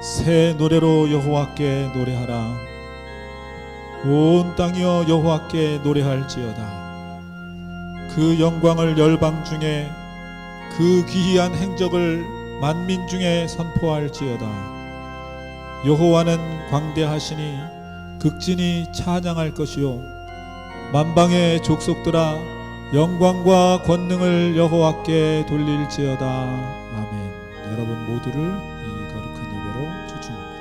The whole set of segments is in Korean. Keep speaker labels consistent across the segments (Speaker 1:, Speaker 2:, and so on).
Speaker 1: 새 노래로 여호와께 노래하라. 온 땅이여 여호와께 노래할지어다. 그 영광을 열방 중에, 그 기이한 행적을 만민 중에 선포할지어다. 여호와는 광대하시니 극진히 찬양할 것이요, 만방의 족속들아 영광과 권능을 여호와께 돌릴지어다. 아멘. 여러분 모두를 이 거룩한 예배로 초청합니다.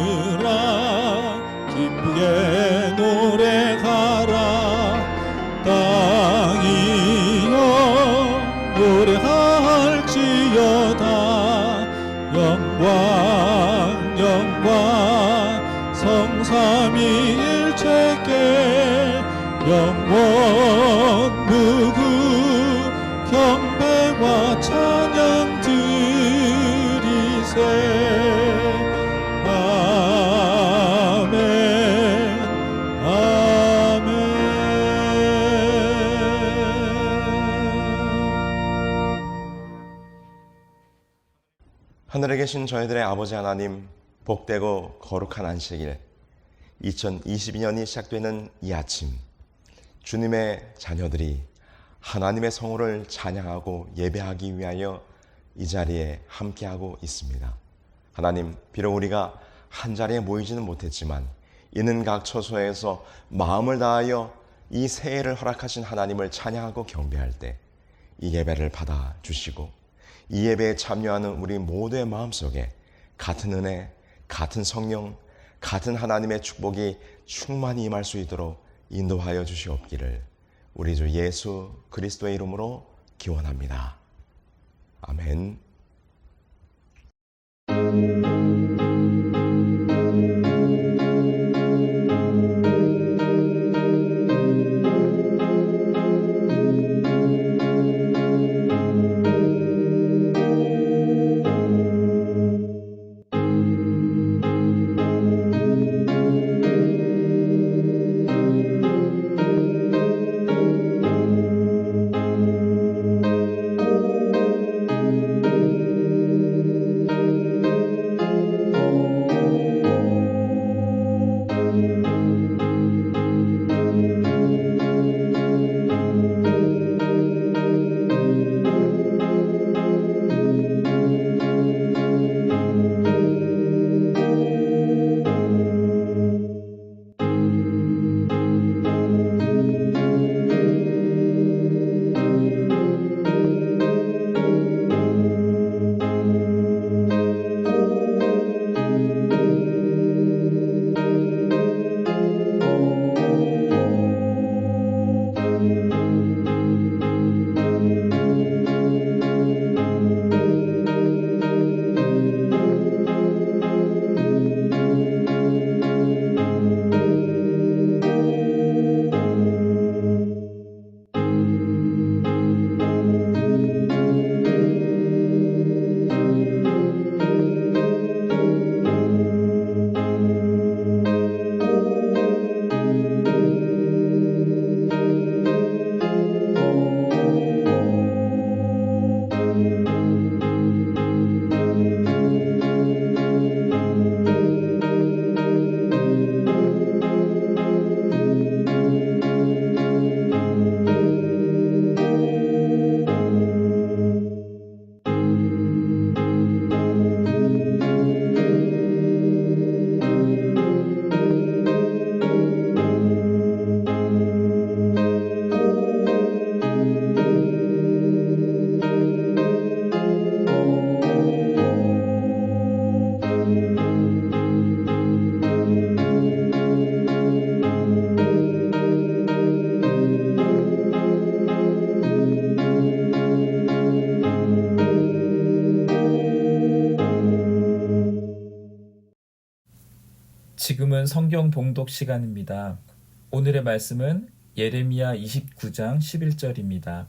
Speaker 1: 하늘아 기쁘게 노래하라. 땅이여 노래할지어다. 영광 영광 성삼위일체께 영원 무궁 경배와 찬양 드리세.
Speaker 2: 하늘에 계신 저희들의 아버지 하나님, 복되고 거룩한 안식일 2022년이 시작되는 이 아침, 주님의 자녀들이 하나님의 성호를 찬양하고 예배하기 위하여 이 자리에 함께하고 있습니다. 하나님, 비록 우리가 한자리에 모이지는 못했지만 이는 각 처소에서 마음을 다하여 이 새해를 허락하신 하나님을 찬양하고 경배할 때 이 예배를 받아주시고 이 예배에 참여하는 우리 모두의 마음속에 같은 은혜, 같은 성령, 같은 하나님의 축복이 충만히 임할 수 있도록 인도하여 주시옵기를 우리 주 예수 그리스도의 이름으로 기원합니다. 아멘.
Speaker 3: 지금은 성경 봉독 시간입니다. 오늘의 말씀은 예레미야 29장 11절입니다.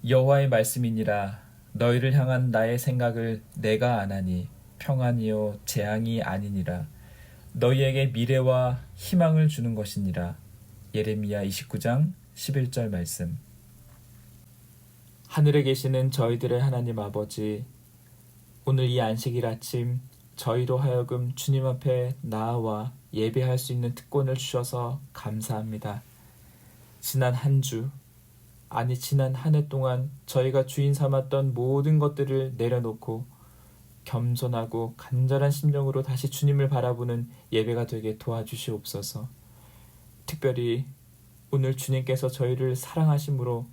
Speaker 3: 여호와의 말씀이니라. 너희를 향한 나의 생각을 내가 아나니 평안이요 재앙이 아니니라. 너희에게 미래와 희망을 주는 것이니라. 예레미야 29장 11절 말씀. 하늘에 계시는 저희들의 하나님 아버지, 오늘 이 안식일 아침 저희로 하여금 주님 앞에 나아와 예배할 수 있는 특권을 주셔서 감사합니다. 지난 한 해 동안 저희가 주인 삼았던 모든 것들을 내려놓고 겸손하고 간절한 심령으로 다시 주님을 바라보는 예배가 되게 도와주시옵소서. 특별히 오늘 주님께서 저희를 사랑하심으로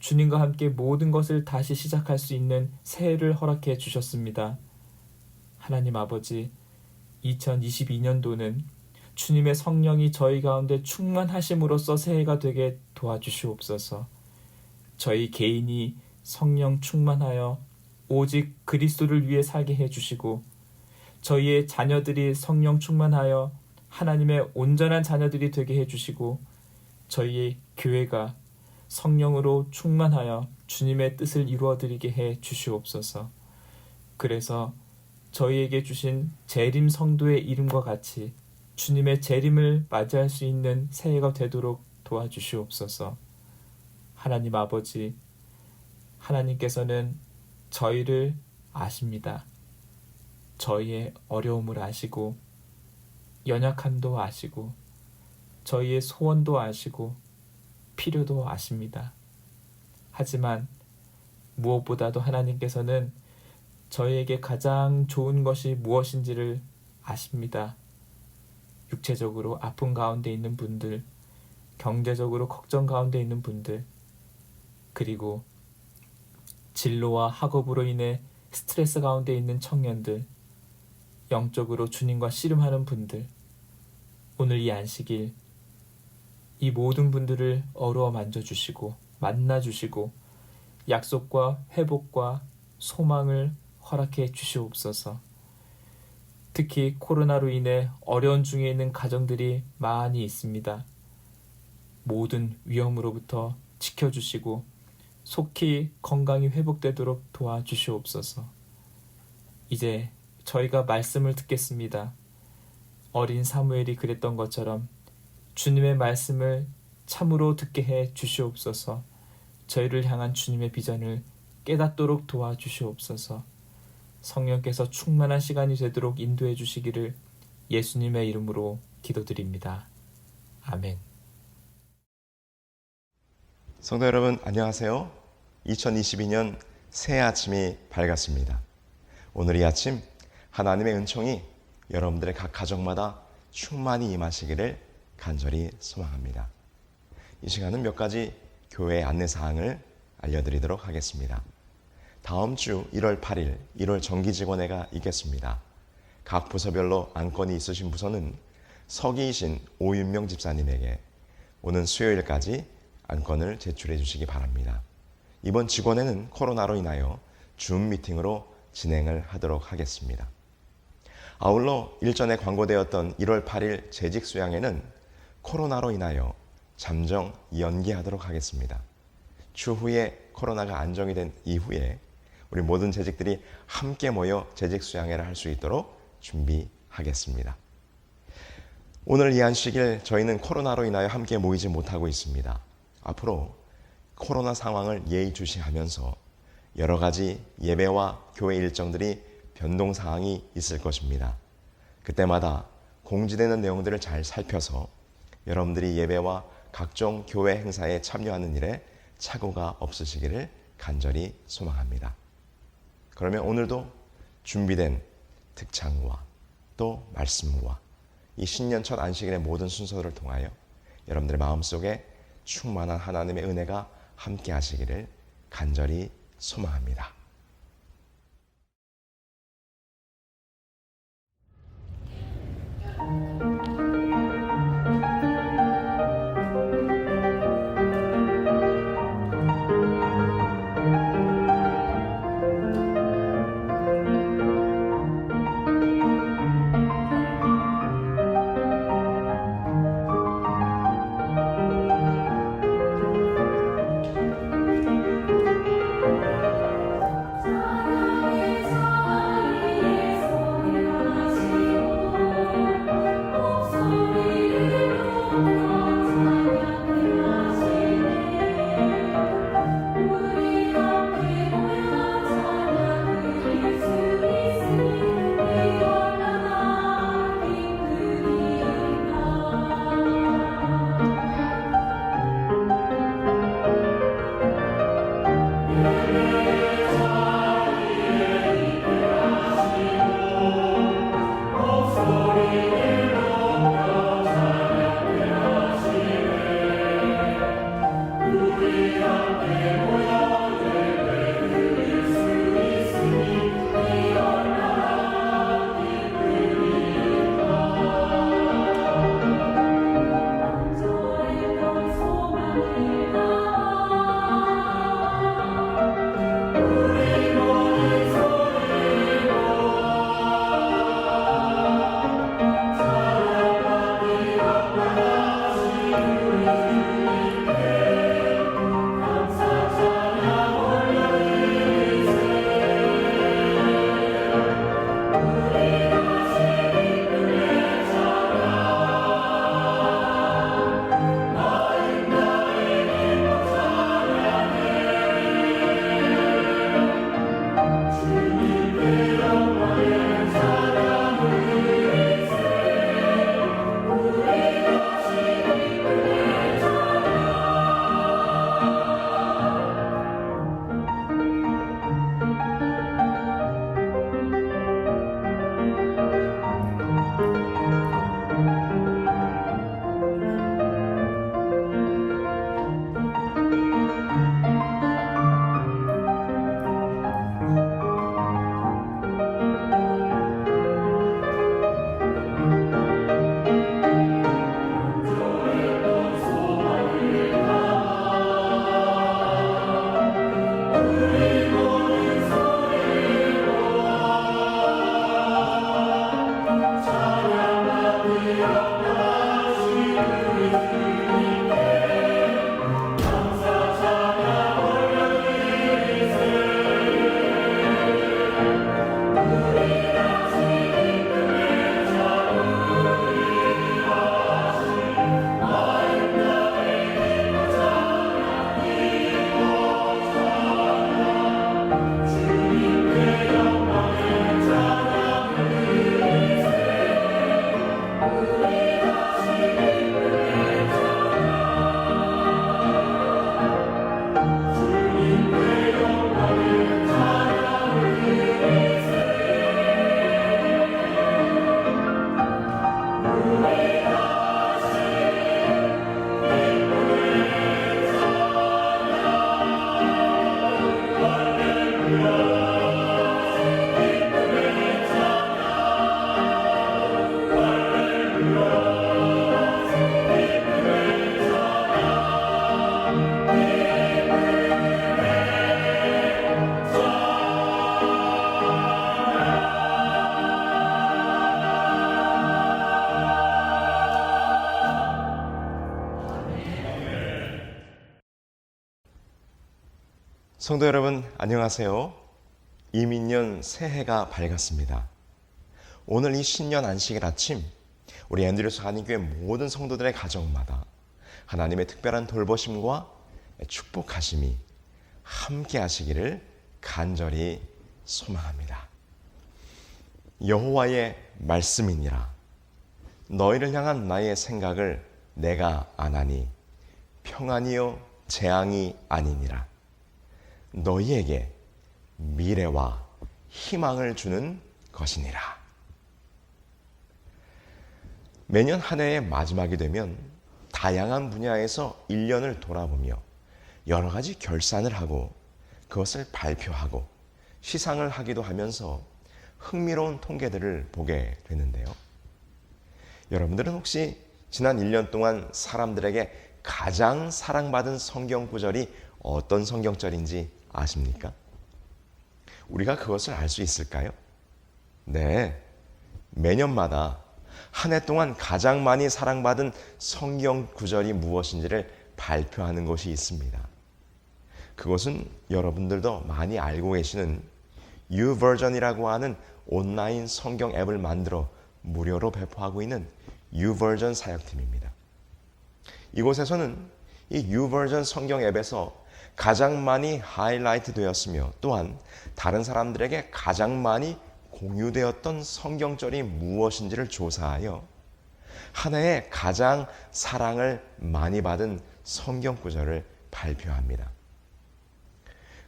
Speaker 3: 주님과 함께 모든 것을 다시 시작할 수 있는 새해를 허락해 주셨습니다. 하나님 아버지, 2022년도는 주님의 성령이 저희 가운데 충만하심으로써 새해가 되게 도와주시옵소서. 저희 개인이 성령 충만하여 오직 그리스도를 위해 살게 해주시고, 저희의 자녀들이 성령 충만하여 하나님의 온전한 자녀들이 되게 해주시고, 저희의 교회가 성령으로 충만하여 주님의 뜻을 이루어드리게 해 주시옵소서. 그래서 저희에게 주신 재림 성도의 이름과 같이 주님의 재림을 맞이할 수 있는 새해가 되도록 도와주시옵소서. 하나님 아버지, 하나님께서는 저희를 아십니다. 저희의 어려움을 아시고 연약함도 아시고 저희의 소원도 아시고 필요도 아십니다. 하지만 무엇보다도 하나님께서는 저희에게 가장 좋은 것이 무엇인지를 아십니다. 육체적으로 아픔 가운데 있는 분들, 경제적으로 걱정 가운데 있는 분들, 그리고 진로와 학업으로 인해 스트레스 가운데 있는 청년들, 영적으로 주님과 씨름하는 분들, 오늘 이 안식일 이 모든 분들을 어루어 만져주시고 만나주시고 약속과 회복과 소망을 허락해 주시옵소서. 특히 코로나로 인해 어려운 중에 있는 가정들이 많이 있습니다. 모든 위험으로부터 지켜주시고 속히 건강이 회복되도록 도와주시옵소서. 이제 저희가 말씀을 듣겠습니다. 어린 사무엘이 그랬던 것처럼 주님의 말씀을 참으로 듣게 해 주시옵소서. 저희를 향한 주님의 비전을 깨닫도록 도와주시옵소서. 성령께서 충만한 시간이 되도록 인도해 주시기를 예수님의 이름으로 기도드립니다. 아멘.
Speaker 2: 성도 여러분, 안녕하세요. 2022년 새 아침이 밝았습니다. 오늘 이 아침 하나님의 은총이 여러분들의 각 가정마다 충만히 임하시기를 간절히 소망합니다. 이 시간은 몇 가지 교회 안내사항을 알려드리도록 하겠습니다. 다음 주 1월 8일 1월 정기직원회가 있겠습니다. 각 부서별로 안건이 있으신 부서는 서기이신 오윤명 집사님에게 오는 수요일까지 안건을 제출해 주시기 바랍니다. 이번 직원회는 코로나로 인하여 줌 미팅으로 진행을 하도록 하겠습니다. 아울러 일전에 광고되었던 1월 8일 재직 수양회는 코로나로 인하여 잠정 연기하도록 하겠습니다. 추후에 코로나가 안정이 된 이후에 우리 모든 재직들이 함께 모여 재직 수양회를 할 수 있도록 준비하겠습니다. 오늘 이 안식일 저희는 코로나로 인하여 함께 모이지 못하고 있습니다. 앞으로 코로나 상황을 예의주시하면서 여러 가지 예배와 교회 일정들이 변동사항이 있을 것입니다. 그때마다 공지되는 내용들을 잘 살펴서 여러분들이 예배와 각종 교회 행사에 참여하는 일에 착오가 없으시기를 간절히 소망합니다. 그러면 오늘도 준비된 특창과 또 말씀과 이 신년 첫 안식일의 모든 순서를 통하여 여러분들의 마음속에 충만한 하나님의 은혜가 함께 하시기를 간절히 소망합니다. 성도 여러분, 안녕하세요. 이민년 새해가 밝았습니다. 오늘 이 신년 안식일 아침, 우리 앤드류스 한인교회 모든 성도들의 가정마다 하나님의 특별한 돌보심과 축복하심이 함께 하시기를 간절히 소망합니다. 여호와의 말씀이니라. 너희를 향한 나의 생각을 내가 아나니 평안이요 재앙이 아니니라. 너희에게 미래와 희망을 주는 것이니라. 매년 한 해의 마지막이 되면 다양한 분야에서 1년을 돌아보며 여러 가지 결산을 하고 그것을 발표하고 시상을 하기도 하면서 흥미로운 통계들을 보게 되는데요. 여러분들은 혹시 지난 1년 동안 사람들에게 가장 사랑받은 성경 구절이 어떤 성경절인지 아십니까? 우리가 그것을 알 수 있을까요? 네, 매년마다 한 해 동안 가장 많이 사랑받은 성경 구절이 무엇인지를 발표하는 곳이 있습니다. 그것은 여러분들도 많이 알고 계시는 YouVersion이라고 하는 온라인 성경 앱을 만들어 무료로 배포하고 있는 YouVersion 사역팀입니다. 이곳에서는 이 YouVersion 성경 앱에서 가장 많이 하이라이트 되었으며 또한 다른 사람들에게 가장 많이 공유되었던 성경절이 무엇인지를 조사하여 한 해에 가장 사랑을 많이 받은 성경 구절을 발표합니다.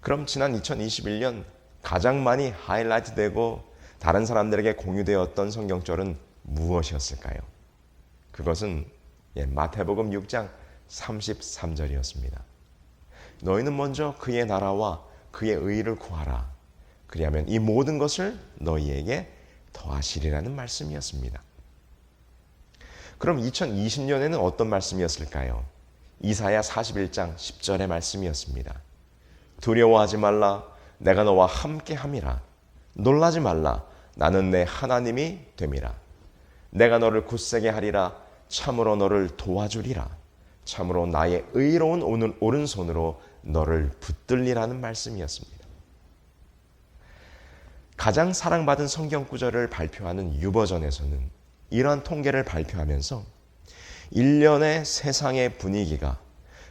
Speaker 2: 그럼 지난 2021년 가장 많이 하이라이트 되고 다른 사람들에게 공유되었던 성경절은 무엇이었을까요? 그것은 마태복음 6장 33절이었습니다. 너희는 먼저 그의 나라와 그의 의를 구하라. 그리하면 이 모든 것을 너희에게 더하시리라는 말씀이었습니다. 그럼 2020년에는 어떤 말씀이었을까요? 이사야 41장 10절의 말씀이었습니다. 두려워하지 말라, 내가 너와 함께함이라. 놀라지 말라, 나는 내 하나님이 됨이라. 내가 너를 굳세게 하리라, 참으로 너를 도와주리라. 참으로 나의 의로운 오른손으로 너를 붙들리라는 말씀이었습니다. 가장 사랑받은 성경 구절을 발표하는 유버전에서는 이러한 통계를 발표하면서 1년의 세상의 분위기가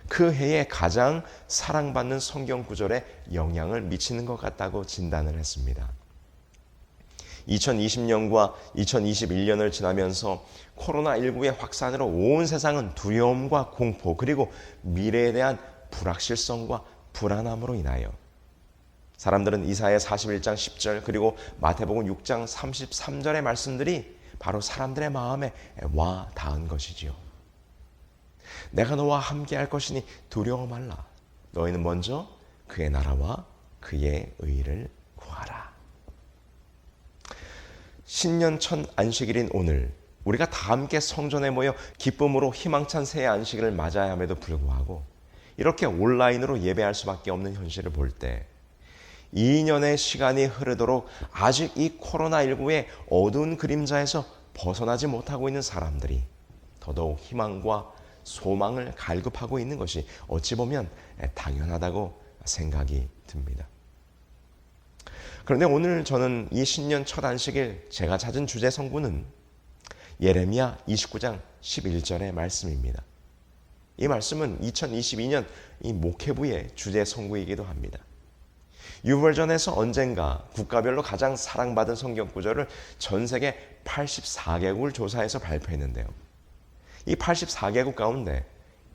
Speaker 2: 그 해에 가장 사랑받는 성경 구절에 영향을 미치는 것 같다고 진단을 했습니다. 2020년과 2021년을 지나면서 코로나19의 확산으로 온 세상은 두려움과 공포 그리고 미래에 대한 불확실성과 불안함으로 인하여 사람들은 이사야 41장 10절 그리고 마태복음 6장 33절의 말씀들이 바로 사람들의 마음에 와 닿은 것이지요. 내가 너와 함께 할 것이니 두려워 말라. 너희는 먼저 그의 나라와 그의 의를 구하라. 신년 첫 안식일인 오늘 우리가 다 함께 성전에 모여 기쁨으로 희망찬 새해 안식일을 맞아야 함에도 불구하고 이렇게 온라인으로 예배할 수밖에 없는 현실을 볼 때 2년의 시간이 흐르도록 아직 이 코로나19의 어두운 그림자에서 벗어나지 못하고 있는 사람들이 더더욱 희망과 소망을 갈급하고 있는 것이 어찌 보면 당연하다고 생각이 듭니다. 그런데 오늘 저는 이 신년 첫 안식일 제가 찾은 주제 성구는 예레미야 29장 11절의 말씀입니다. 이 말씀은 2022년 이 목회부의 주제 성구이기도 합니다. 유버전에서 언젠가 국가별로 가장 사랑받은 성경 구절을 전 세계 84개국을 조사해서 발표했는데요. 이 84개국 가운데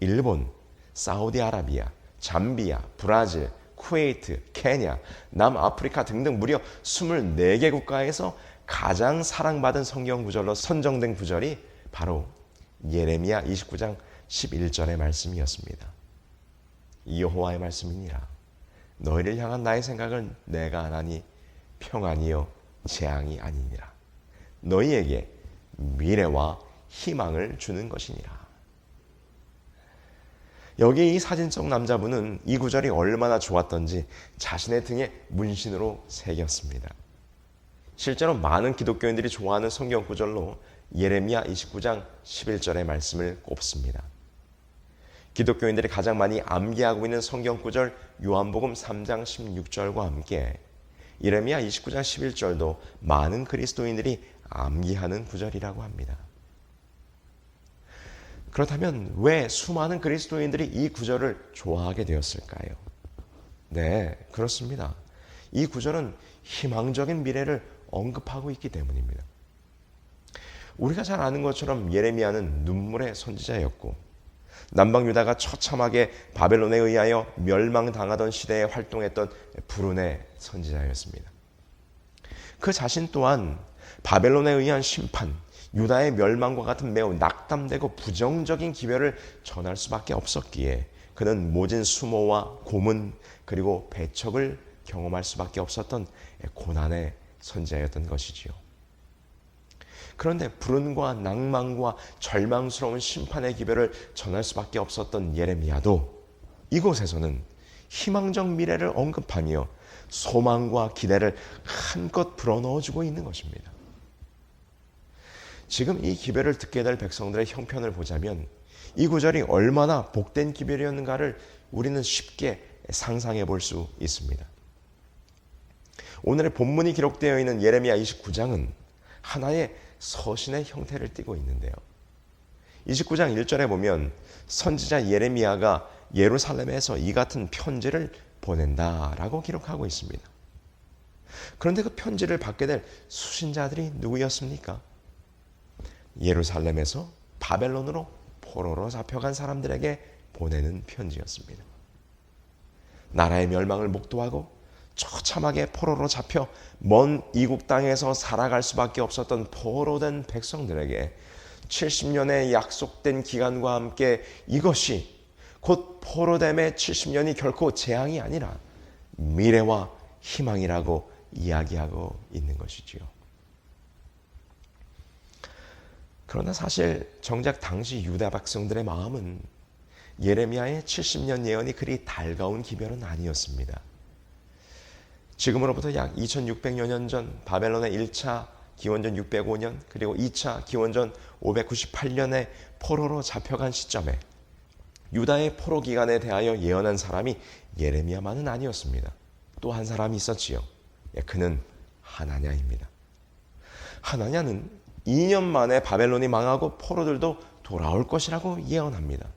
Speaker 2: 일본, 사우디아라비아, 잠비아, 브라질, 쿠웨이트, 케냐, 남아프리카 등등 무려 24개 국가에서 가장 사랑받은 성경 구절로 선정된 구절이 바로 예레미야 29장 11절의 말씀이었습니다. 여호와의 말씀이니라. 너희를 향한 나의 생각은 내가 하나니 평안이요 재앙이 아니니라. 너희에게 미래와 희망을 주는 것이니라. 여기 이 사진 속 남자분은 이 구절이 얼마나 좋았던지 자신의 등에 문신으로 새겼습니다. 실제로 많은 기독교인들이 좋아하는 성경 구절로 예레미야 29장 11절의 말씀을 꼽습니다. 기독교인들이 가장 많이 암기하고 있는 성경 구절 요한복음 3장 16절과 함께 예레미야 29장 11절도 많은 그리스도인들이 암기하는 구절이라고 합니다. 그렇다면 왜 수많은 그리스도인들이 이 구절을 좋아하게 되었을까요? 네, 그렇습니다. 이 구절은 희망적인 미래를 언급하고 있기 때문입니다. 우리가 잘 아는 것처럼 예레미야는 눈물의 선지자였고 남방 유다가 처참하게 바벨론에 의하여 멸망당하던 시대에 활동했던 불운의 선지자였습니다. 그 자신 또한 바벨론에 의한 심판, 유다의 멸망과 같은 매우 낙담되고 부정적인 기별을 전할 수밖에 없었기에 그는 모진 수모와 고문 그리고 배척을 경험할 수밖에 없었던 고난의 선지자였던 것이지요. 그런데 불운과 낭만과 절망스러운 심판의 기별을 전할 수밖에 없었던 예레미야도 이곳에서는 희망적 미래를 언급하며 소망과 기대를 한껏 불어넣어주고 있는 것입니다. 지금 이 기별을 듣게 될 백성들의 형편을 보자면 이 구절이 얼마나 복된 기별이었는가를 우리는 쉽게 상상해 볼 수 있습니다. 오늘의 본문이 기록되어 있는 예레미야 29장은 하나의 서신의 형태를 띠고 있는데요. 29장 1절에 보면 선지자 예레미야가 예루살렘에서 이 같은 편지를 보낸다라고 기록하고 있습니다. 그런데 그 편지를 받게 될 수신자들이 누구였습니까? 예루살렘에서 바벨론으로 포로로 잡혀간 사람들에게 보내는 편지였습니다. 나라의 멸망을 목도하고 처참하게 포로로 잡혀 먼 이국 땅에서 살아갈 수밖에 없었던 포로된 백성들에게 70년의 약속된 기간과 함께 이것이 곧 포로됨의 70년이 결코 재앙이 아니라 미래와 희망이라고 이야기하고 있는 것이지요. 그러나 사실 정작 당시 유다 백성들의 마음은 예레미야의 70년 예언이 그리 달가운 기별은 아니었습니다. 지금으로부터 약 2600여 년 전 바벨론의 1차 기원전 605년 그리고 2차 기원전 598년에 포로로 잡혀간 시점에 유다의 포로 기간에 대하여 예언한 사람이 예레미야만은 아니었습니다. 또 한 사람이 있었지요. 그는 하나냐입니다. 하나냐는 2년 만에 바벨론이 망하고 포로들도 돌아올 것이라고 예언합니다.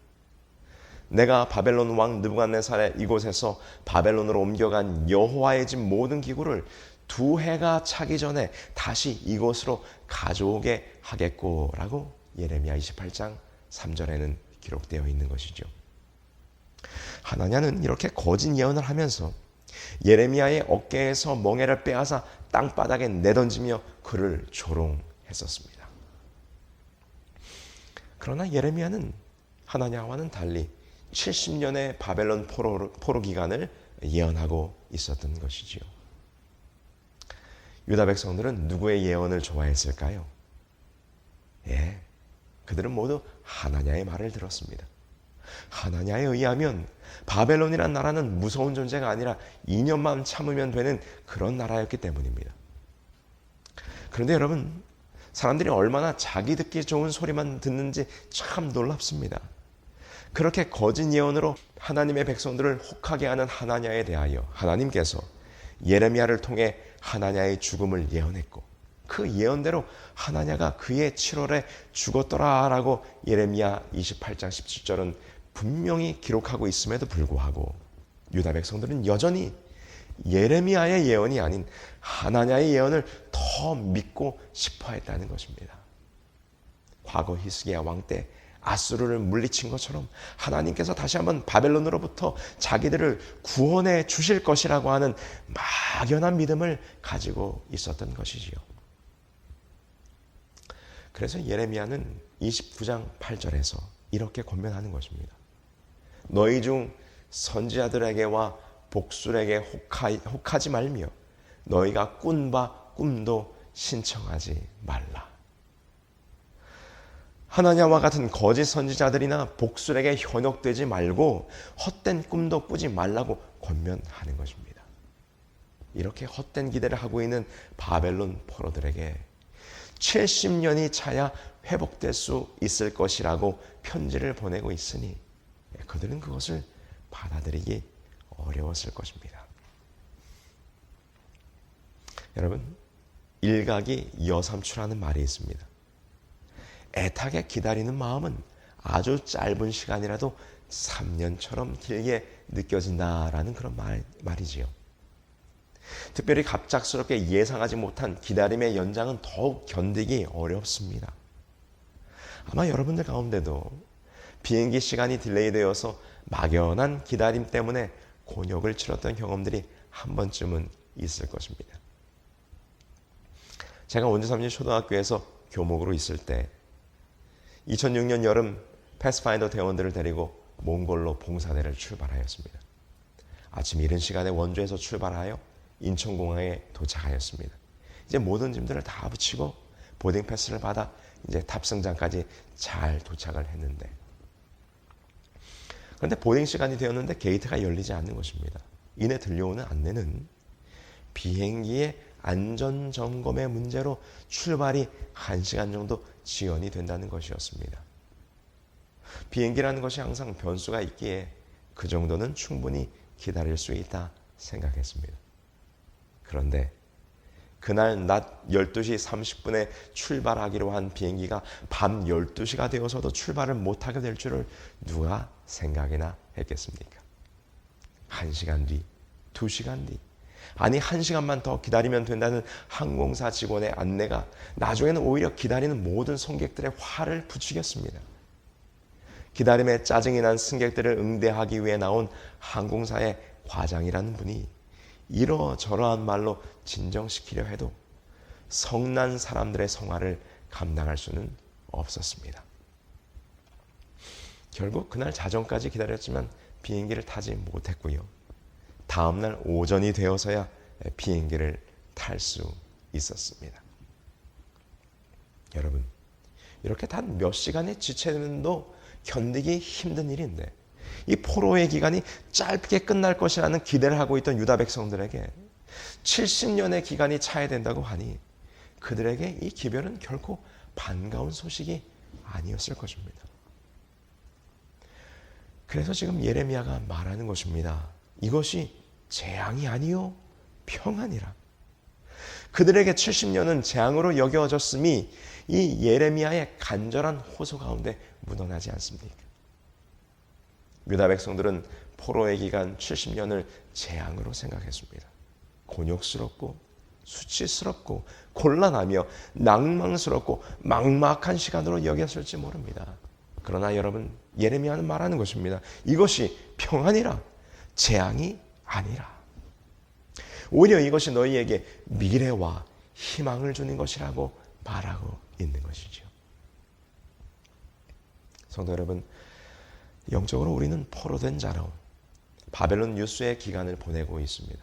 Speaker 2: 내가 바벨론 왕 느부갓네살의 이곳에서 바벨론으로 옮겨간 여호와의 집 모든 기구를 2해가 차기 전에 다시 이곳으로 가져오게 하겠고라고 예레미야 28장 3절에는 기록되어 있는 것이죠. 하나냐는 이렇게 거짓 예언을 하면서 예레미야의 어깨에서 멍에를 빼앗아 땅바닥에 내던지며 그를 조롱했었습니다. 그러나 예레미야는 하나냐와는 달리 70년의 바벨론 포로 기간을 예언하고 있었던 것이지요. 유다 백성들은 누구의 예언을 좋아했을까요? 그들은 모두 하나냐의 말을 들었습니다. 하나냐에 의하면 바벨론이란 나라는 무서운 존재가 아니라 2년만 참으면 되는 그런 나라였기 때문입니다. 그런데 여러분, 사람들이 얼마나 자기 듣기 좋은 소리만 듣는지 참 놀랍습니다. 그렇게 거짓 예언으로 하나님의 백성들을 혹하게 하는 하나냐에 대하여 하나님께서 예레미야를 통해 하나냐의 죽음을 예언했고 그 예언대로 하나냐가 그의 7월에 죽었더라라고 예레미야 28장 17절은 분명히 기록하고 있음에도 불구하고 유다 백성들은 여전히 예레미야의 예언이 아닌 하나냐의 예언을 더 믿고 싶어 했다는 것입니다. 과거 히스기야 왕 때 아수르를 물리친 것처럼 하나님께서 다시 한번 바벨론으로부터 자기들을 구원해 주실 것이라고 하는 막연한 믿음을 가지고 있었던 것이지요. 그래서 예레미야는 29장 8절에서 이렇게 권면하는 것입니다. 너희 중 선지자들에게와 복술에게 혹하지 말며 너희가 꾼 바 꿈도 신청하지 말라. 하나냐와 같은 거짓 선지자들이나 복술에게 현혹되지 말고 헛된 꿈도 꾸지 말라고 권면하는 것입니다. 이렇게 헛된 기대를 하고 있는 바벨론 포로들에게 70년이 차야 회복될 수 있을 것이라고 편지를 보내고 있으니 그들은 그것을 받아들이기 어려웠을 것입니다. 여러분, 일각이 여삼추라는 말이 있습니다. 애타게 기다리는 마음은 아주 짧은 시간이라도 3년처럼 길게 느껴진다라는 그런 말이지요. 특별히 갑작스럽게 예상하지 못한 기다림의 연장은 더욱 견디기 어렵습니다. 아마 여러분들 가운데도 비행기 시간이 딜레이되어서 막연한 기다림 때문에 곤욕을 치렀던 경험들이 한 번쯤은 있을 것입니다. 제가 원주삼리 초등학교에서 교목으로 있을 때 2006년 여름 패스파인더 대원들을 데리고 몽골로 봉사대를 출발하였습니다. 아침 이른 시간에 원주에서 출발하여 인천공항에 도착하였습니다. 이제 모든 짐들을 다 붙이고 보딩 패스를 받아 이제 탑승장까지 잘 도착을 했는데, 그런데 보딩 시간이 되었는데 게이트가 열리지 않는 것입니다. 이내 들려오는 안내는 비행기의 안전점검의 문제로 출발이 1시간 정도 지연이 된다는 것이었습니다. 비행기라는 것이 항상 변수가 있기에 그 정도는 충분히 기다릴 수 있다 생각했습니다. 그런데 그날 낮 12시 30분에 출발하기로 한 비행기가 밤 12시가 되어서도 출발을 못하게 될 줄을 누가 생각이나 했겠습니까? 1시간 뒤, 2시간 뒤, 아니 1시간만 더 기다리면 된다는 항공사 직원의 안내가 나중에는 오히려 기다리는 모든 승객들의 화를 부추겼습니다. 기다림에 짜증이 난 승객들을 응대하기 위해 나온 항공사의 과장이라는 분이 이러저러한 말로 진정시키려 해도 성난 사람들의 성화를 감당할 수는 없었습니다. 결국 그날 자정까지 기다렸지만 비행기를 타지 못했고요. 다음날 오전이 되어서야 비행기를 탈 수 있었습니다. 여러분, 이렇게 단 몇 시간의 지체는도 견디기 힘든 일인데 이 포로의 기간이 짧게 끝날 것이라는 기대를 하고 있던 유다 백성들에게 70년의 기간이 차야 된다고 하니 그들에게 이 기별은 결코 반가운 소식이 아니었을 것입니다. 그래서 지금 예레미야가 말하는 것입니다. 이것이 재앙이 아니요 평안이라. 그들에게 70년은 재앙으로 여겨졌음이 이 예레미야의 간절한 호소 가운데 묻어나지 않습니까? 유다 백성들은 포로의 기간 70년을 재앙으로 생각했습니다. 곤욕스럽고 수치스럽고 곤란하며 낭망스럽고 막막한 시간으로 여겼을지 모릅니다. 그러나 여러분, 예레미야는 말하는 것입니다. 이것이 평안이라, 재앙이 아니라. 오히려 이것이 너희에게 미래와 희망을 주는 것이라고 말하고 있는 것이죠. 성도 여러분, 영적으로 우리는 포로된 자로 바벨론 유수의 기간을 보내고 있습니다.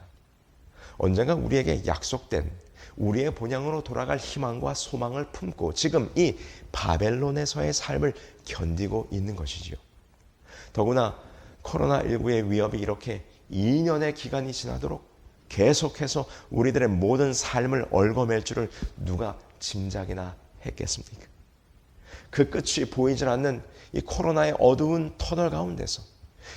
Speaker 2: 언젠가 우리에게 약속된 우리의 본향으로 돌아갈 희망과 소망을 품고 지금 이 바벨론에서의 삶을 견디고 있는 것이지요. 더구나 코로나19의 위협이 이렇게 2년의 기간이 지나도록 계속해서 우리들의 모든 삶을 얽어맬 줄을 누가 짐작이나 했겠습니까? 그 끝이 보이질 않는 이 코로나의 어두운 터널 가운데서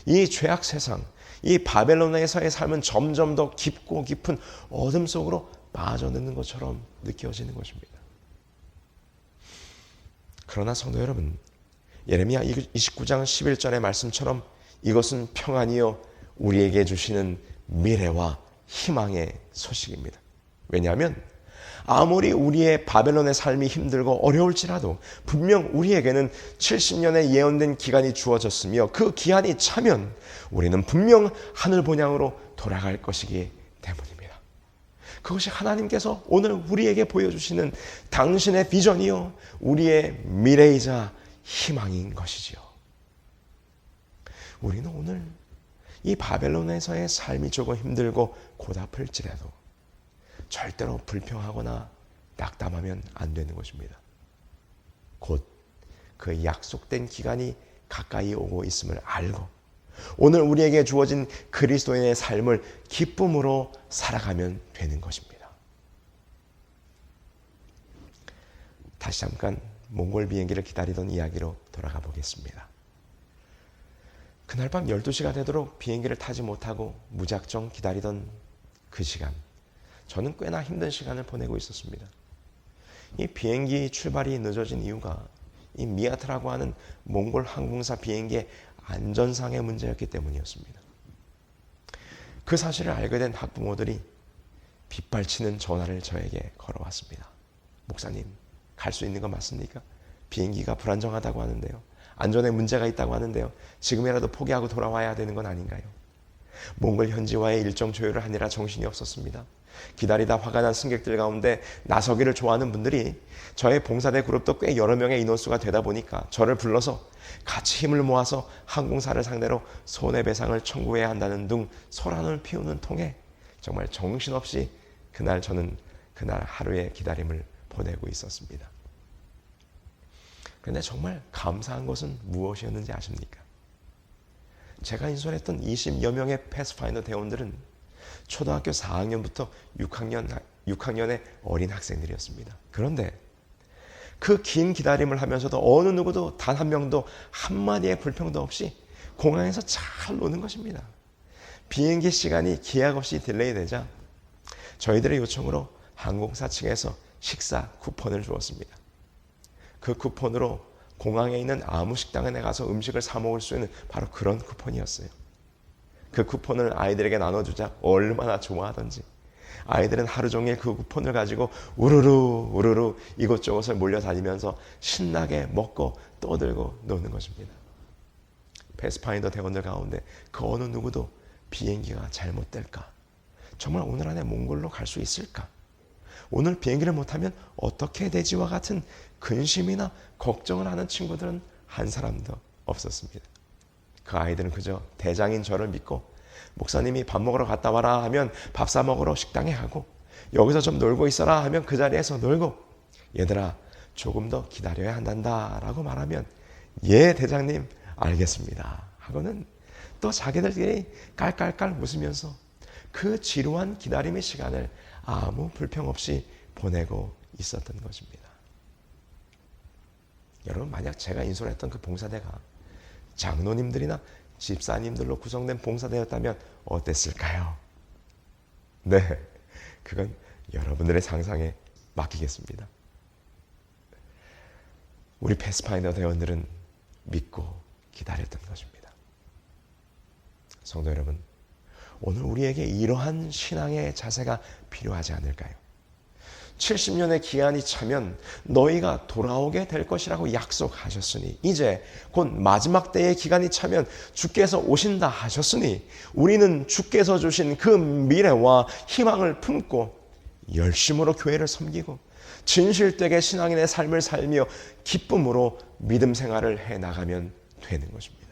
Speaker 2: 이 죄악 세상, 이 바벨론에서의 삶은 점점 더 깊고 깊은 어둠 속으로 빠져드는 것처럼 느껴지는 것입니다. 그러나 성도 여러분, 예레미야 29장 11절의 말씀처럼 이것은 평안이요 우리에게 주시는 미래와 희망의 소식입니다. 왜냐하면 아무리 우리의 바벨론의 삶이 힘들고 어려울지라도 분명 우리에게는 70년의 예언된 기간이 주어졌으며 그 기한이 차면 우리는 분명 하늘 본향으로 돌아갈 것이기 때문입니다. 그것이 하나님께서 오늘 우리에게 보여주시는 당신의 비전이요 우리의 미래이자 희망인 것이지요. 우리는 오늘 이 바벨론에서의 삶이 조금 힘들고 고달플지라도 절대로 불평하거나 낙담하면 안 되는 것입니다. 곧 그 약속된 기간이 가까이 오고 있음을 알고 오늘 우리에게 주어진 그리스도인의 삶을 기쁨으로 살아가면 되는 것입니다. 다시 잠깐 몽골 비행기를 기다리던 이야기로 돌아가 보겠습니다. 그날 밤 12시가 되도록 비행기를 타지 못하고 무작정 기다리던 그 시간, 저는 꽤나 힘든 시간을 보내고 있었습니다. 이 비행기 출발이 늦어진 이유가 이 미아트라고 하는 몽골 항공사 비행기의 안전상의 문제였기 때문이었습니다. 그 사실을 알게 된 학부모들이 빗발치는 전화를 저에게 걸어왔습니다. 목사님, 갈 수 있는 거 맞습니까? 비행기가 불안정하다고 하는데요. 안전에 문제가 있다고 하는데요. 지금이라도 포기하고 돌아와야 되는 건 아닌가요? 몽골 현지와의 일정 조율을 하느라 정신이 없었습니다. 기다리다 화가 난 승객들 가운데 나서기를 좋아하는 분들이 저의 봉사대 그룹도 꽤 여러 명의 인원수가 되다 보니까 저를 불러서 같이 힘을 모아서 항공사를 상대로 손해배상을 청구해야 한다는 등 소란을 피우는 통에 정말 정신없이 저는 그날 하루의 기다림을 보내고 있었습니다. 그런데 정말 감사한 것은 무엇이었는지 아십니까? 제가 인솔했던 20여 명의 패스파인더 대원들은 초등학교 4학년부터 6학년의 어린 학생들이었습니다. 그런데 그 긴 기다림을 하면서도 어느 누구도 단 한 명도 한마디의 불평도 없이 공항에서 잘 노는 것입니다. 비행기 시간이 기약 없이 딜레이 되자 저희들의 요청으로 항공사 측에서 식사 쿠폰을 주었습니다. 그 쿠폰으로 공항에 있는 아무 식당에 가서 음식을 사 먹을 수 있는 바로 그런 쿠폰이었어요. 그 쿠폰을 아이들에게 나눠주자 얼마나 좋아하던지 아이들은 하루 종일 그 쿠폰을 가지고 우르르 이곳저곳을 몰려다니면서 신나게 먹고 떠들고 노는 것입니다. 패스파인더 대원들 가운데 그 어느 누구도 비행기가 잘못될까? 정말 오늘 안에 몽골로 갈 수 있을까? 오늘 비행기를 못하면 어떻게 되지와 같은 근심이나 걱정을 하는 친구들은 한 사람도 없었습니다. 그 아이들은 그저 대장인 저를 믿고 목사님이 밥 먹으러 갔다 와라 하면 밥 사 먹으러 식당에 가고 여기서 좀 놀고 있어라 하면 그 자리에서 놀고 얘들아 조금 더 기다려야 한단다 라고 말하면 예 대장님 알겠습니다 하고는 또 자기들끼리 깔깔깔 웃으면서 그 지루한 기다림의 시간을 아무 불평 없이 보내고 있었던 것입니다. 여러분, 만약 제가 인솔했던 그 봉사대가 장로님들이나 집사님들로 구성된 봉사대였다면 어땠을까요? 네, 그건 여러분들의 상상에 맡기겠습니다. 우리 패스파인더 대원들은 믿고 기다렸던 것입니다. 성도 여러분, 오늘 우리에게 이러한 신앙의 자세가 필요하지 않을까요? 70년의 기한이 차면 너희가 돌아오게 될 것이라고 약속하셨으니, 이제 곧 마지막 때의 기간이 차면 주께서 오신다 하셨으니, 우리는 주께서 주신 그 미래와 희망을 품고 열심으로 교회를 섬기고 진실되게 신앙인의 삶을 살며 기쁨으로 믿음 생활을 해나가면 되는 것입니다.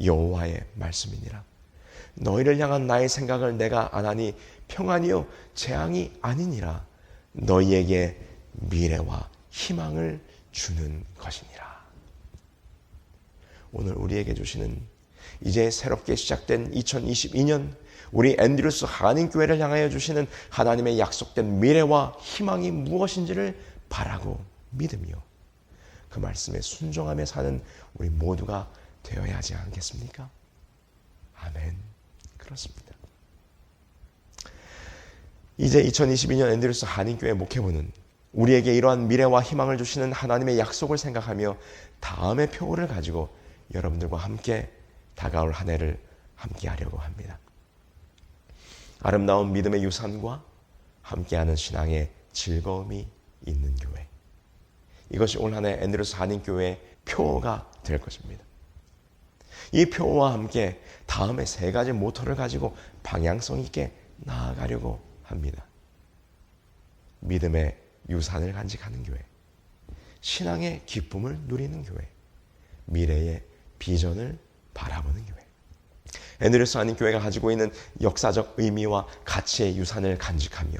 Speaker 2: 여호와의 말씀이니라. 너희를 향한 나의 생각을 내가 안하니 평안이요 재앙이 아니니라. 너희에게 미래와 희망을 주는 것이니라. 오늘 우리에게 주시는 이제 새롭게 시작된 2022년, 우리 앤드루스 한인교회를 향하여 주시는 하나님의 약속된 미래와 희망이 무엇인지를 바라고 믿으며 그 말씀에 순종하며 사는 우리 모두가 되어야 하지 않겠습니까? 아멘. 그렇습니다. 이제 2022년 앤드루스 한인교회 목회부는 우리에게 이러한 미래와 희망을 주시는 하나님의 약속을 생각하며 다음의 표를 가지고 여러분들과 함께 다가올 한 해를 함께 하려고 합니다. 아름다운 믿음의 유산과 함께하는 신앙의 즐거움이 있는 교회. 이것이 올 한 해 앤드루스 한인교회의 표가 될 것입니다. 이 표와 함께 다음에 세 가지 모토를 가지고 방향성 있게 나아가려고 합니다. 믿음의 유산을 간직하는 교회, 신앙의 기쁨을 누리는 교회, 미래의 비전을 바라보는 교회. 앤드루스 한인교회가 가지고 있는 역사적 의미와 가치의 유산을 간직하며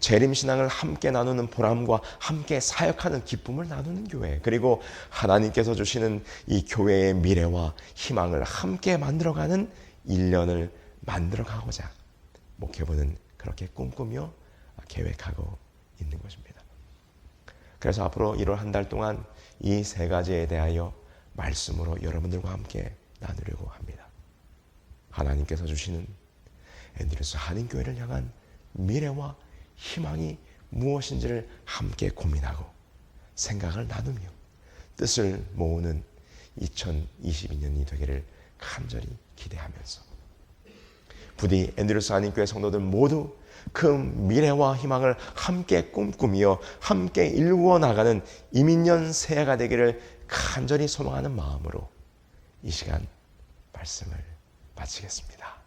Speaker 2: 재림신앙을 함께 나누는 보람과 함께 사역하는 기쁨을 나누는 교회, 그리고 하나님께서 주시는 이 교회의 미래와 희망을 함께 만들어가는 1년을 만들어가고자 목회부는 그렇게 꿈꾸며 계획하고 있는 것입니다. 그래서 앞으로 1월 한 달 동안 이 세 가지에 대하여 말씀으로 여러분들과 함께 나누려고 합니다. 하나님께서 주시는 앤드루스 한인교회를 향한 미래와 희망이 무엇인지를 함께 고민하고 생각을 나누며 뜻을 모으는 2022년이 되기를 간절히 기대하면서 부디 앤드루스 한인교회 성도들 모두 그 미래와 희망을 함께 꿈꾸며 함께 이루어 나가는 이민년 새해가 되기를 간절히 소망하는 마음으로 이 시간 말씀을 마치겠습니다.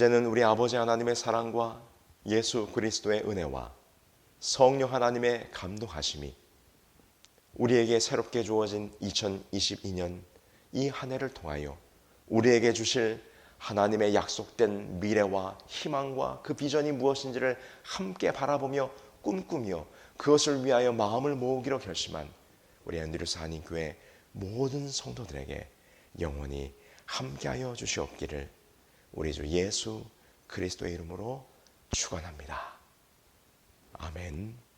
Speaker 2: 이제는 우리 아버지 하나님의 사랑과 예수 그리스도의 은혜와 성령 하나님의 감동하심이 우리에게 새롭게 주어진 2022년 이 한 해를 통하여 우리에게 주실 하나님의 약속된 미래와 희망과 그 비전이 무엇인지를 함께 바라보며 꿈꾸며 그것을 위하여 마음을 모으기로 결심한 우리 앤드류스 한인교회 모든 성도들에게 영원히 함께하여 주시옵기를 우리 주 예수 그리스도의 이름으로 축원합니다. 아멘.